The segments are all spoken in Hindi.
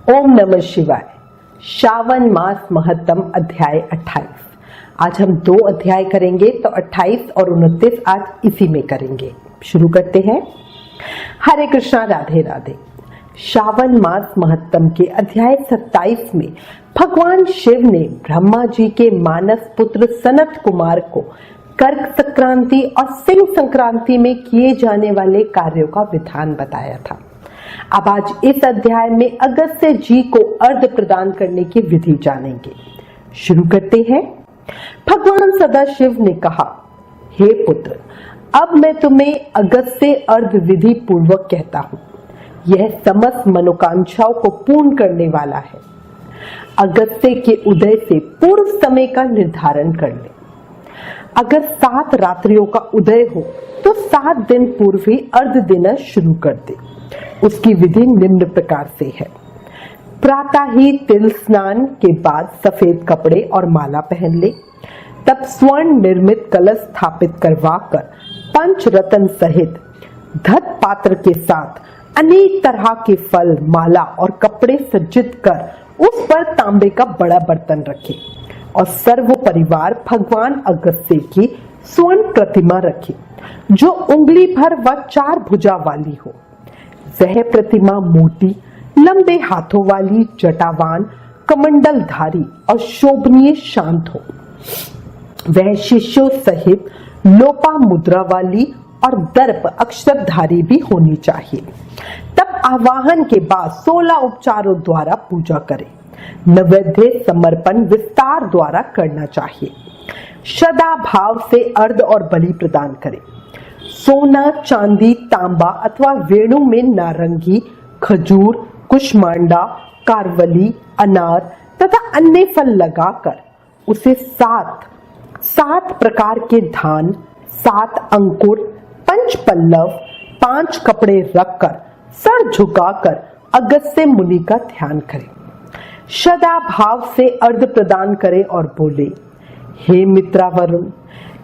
ओम नमः शिवाय। श्रावण मास महत्तम अध्याय 28। आज हम 2 अध्याय करेंगे, तो 28 और 29 आज इसी में करेंगे। शुरू करते हैं। हरे कृष्णा, राधे राधे। श्रावण मास महत्तम के अध्याय 27 में भगवान शिव ने ब्रह्मा जी के मानस पुत्र सनत कुमार को कर्क संक्रांति और सिंह संक्रांति में किए जाने वाले कार्यों का विधान बताया था। अब आज इस अध्याय में अगस्त्य जी को अर्घ प्रदान करने की विधि जानेंगे। शुरू करते हैं। भगवान सदाशिव ने कहा, हे पुत्र, अब मैं तुम्हें अगस्त्य अर्घ विधि पूर्वक कहता हूं। यह समस्त मनोकांक्षाओं को पूर्ण करने वाला है। अगस्त्य के उदय से पूर्व समय का निर्धारण कर ले। अगर 7 रात्रियों का उदय हो तो 7 दिन पूर्व ही अर्घ देना शुरू कर दे। उसकी विधि निम्न प्रकार से है। प्रातः ही तिल स्नान के बाद सफेद कपड़े और माला पहन ले। तब स्वर्ण निर्मित कलश स्थापित करवाकर पंचरत्न सहित धत पात्र के साथ अनेक तरह के फल, माला और कपड़े सज्जित कर उस पर तांबे का बड़ा बर्तन रखे और सर्व परिवार भगवान अगस्त्य की स्वर्ण प्रतिमा रखे, जो उंगली भर व 4 भुजा वाली हो। वह प्रतिमा मोटी, लंबे हाथों वाली, जटावान, कमंडलधारी और शोभनीय शांत हो। वह शिष्यों सहित लोपा मुद्रा वाली और दर्प अक्षरधारी भी होनी चाहिए। तब आवाहन के बाद 16 उपचारों द्वारा पूजा करें। नैवेद्य समर्पण विस्तार द्वारा करना चाहिए। श्रद्धा भाव से अर्घ और बलि प्रदान करें। सोना, चांदी, तांबा अथवा वेणु में नारंगी, खजूर, कुष्मांडा, कारवली, अनार तथा अन्य फल लगाकर उसे 7 प्रकार के धान, 7 अंकुर, 5 पल्लव, 5 कपड़े रखकर सर झुकाकर अगस्त्य मुनि का ध्यान करें। श्रद्धा भाव से अर्घ प्रदान करें और बोले, हे मित्रावरुण,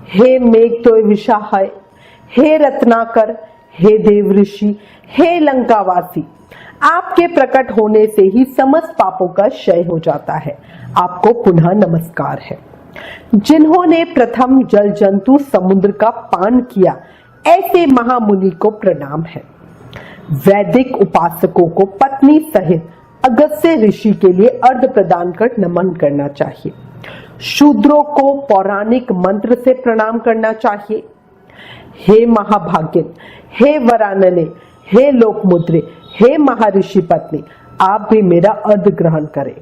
हे मेघतोय विशाहाय, हे रत्नाकर, हे देव ऋषि, हे लंकावासी, आपके प्रकट होने से ही समस्त पापों का क्षय हो जाता है। आपको पुनः नमस्कार है। जिन्होंने प्रथम जल जंतु समुद्र का पान किया, ऐसे महामुनि को प्रणाम है। वैदिक उपासकों को पत्नी सहित अगस्त्य ऋषि के लिए अर्घ प्रदान कर नमन करना चाहिए। शूद्रों को पौराणिक मंत्र से प्रणाम करना चाहिए। हे महाभागिन, हे वरानने, हे लोकमुद्रे, हे महर्षि पत्नी, आप भी मेरा अर्घ ग्रहण करें।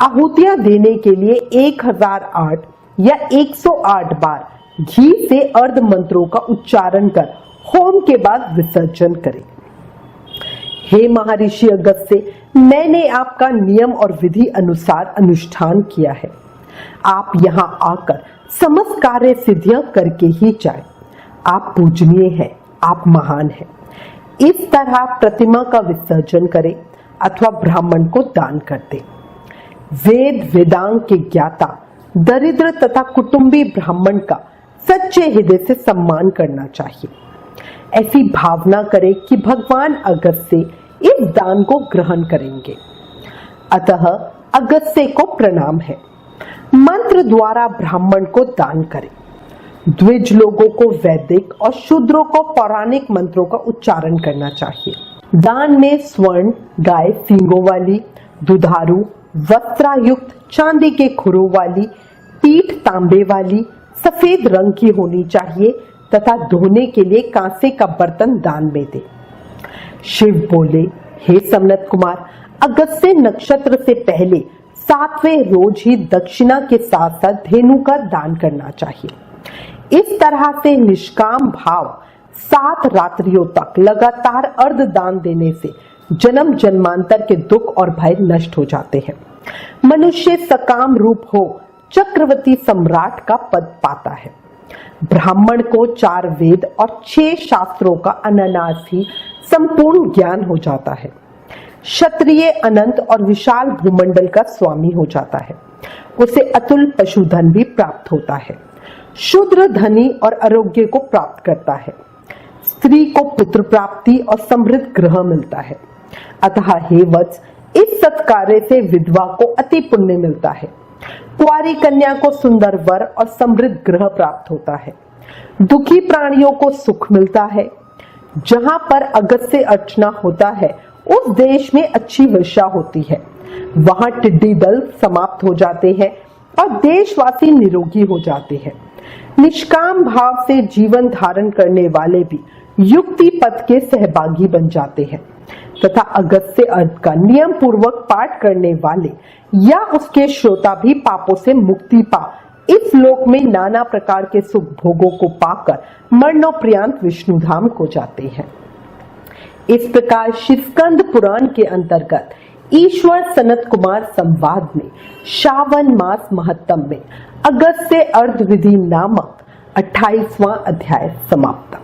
आहुतियां देने के लिए 1008 या 108 बार घी से अर्घ मंत्रों का उच्चारण कर होम के बाद विसर्जन करें। हे महर्षि अगस्त्य, मैंने आपका नियम और विधि अनुसार अनुष्ठान किया है। आप यहाँ आकर समस्त कार्य सिद्धियां करके ही जाएं। आप पूजनीय हैं, आप महान हैं। इस तरह प्रतिमा का विसर्जन करें अथवा ब्राह्मण को दान कर दें। वेद वेदांग के ज्ञाता, दरिद्र तथा कुटुंबी ब्राह्मण का सच्चे हृदय से सम्मान करना चाहिए। ऐसी भावना करें कि भगवान अगस्त्य इस दान को ग्रहण करेंगे। अतः अगस्त्य को प्रणाम है। मंत्र द्वारा ब्राह्मण को दान करें। द्विज लोगों को वैदिक और शूद्रों को पौराणिक मंत्रों का उच्चारण करना चाहिए। दान में स्वर्ण गाय सींगों वाली, दुधारू वस्त्रायुक्त चांदी के खुरों वाली, पीठ तांबे वाली, सफेद रंग की होनी चाहिए तथा धोने के लिए कांसे का बर्तन दान में दे। शिव बोले, हे सनत कुमार, अगस्त्य नक्षत्र से पहले 7वें रोज ही दक्षिणा के साथ साथ धेनु का दान करना चाहिए। इस तरह से निष्काम भाव 7 रात्रियों तक लगातार अर्घ दान देने से जन्म जन्मांतर के दुख और भय नष्ट हो जाते हैं। मनुष्य सकाम रूप हो चक्रवर्ती सम्राट का पद पाता है। ब्राह्मण को 4 वेद और 6 शास्त्रों का अनायास ही संपूर्ण ज्ञान हो जाता है। क्षत्रिय अनंत और विशाल भूमंडल का स्वामी हो जाता है। उसे अतुल पशुधन भी प्राप्त होता है। शूद्र धनी और आरोग्य को प्राप्त करता है। स्त्री को पुत्र प्राप्ति और समृद्ध ग्रह मिलता है। अतः हे वत्स, इस सत्कार्य से विधवा को अति पुण्य मिलता है। कुंवारी कन्या को सुंदर वर और समृद्ध गृह प्राप्त होता है। दुखी प्राणियों को सुख मिलता है। जहां पर अगस्त्य अर्चना होता है उस देश में अच्छी वर्षा होती है। वहां टिड्डी दल समाप्त हो जाते हैं और देशवासी निरोगी हो जाते हैं। निष्काम भाव से जीवन धारण करने वाले भी युक्ति पथ के सहभागी बन जाते हैं तथा अगस्त्य अर्थ का नियम पूर्वक पाठ करने वाले या उसके श्रोता भी पापों से मुक्ति पा इस लोक में नाना प्रकार के सुख भोगों को पाकर मरणोपरांत विष्णु धाम को जाते हैं। इस प्रकार शिवस्कंद पुराण के अंतर्गत ईश्वर सनत कुमार संवाद में श्रावण मास महत्तम में अगस्त्य अर्ध विधि नामक 28वां अध्याय समाप्त।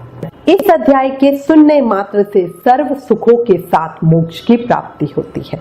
इस अध्याय के सुनने मात्र से सर्व सुखों के साथ मोक्ष की प्राप्ति होती है।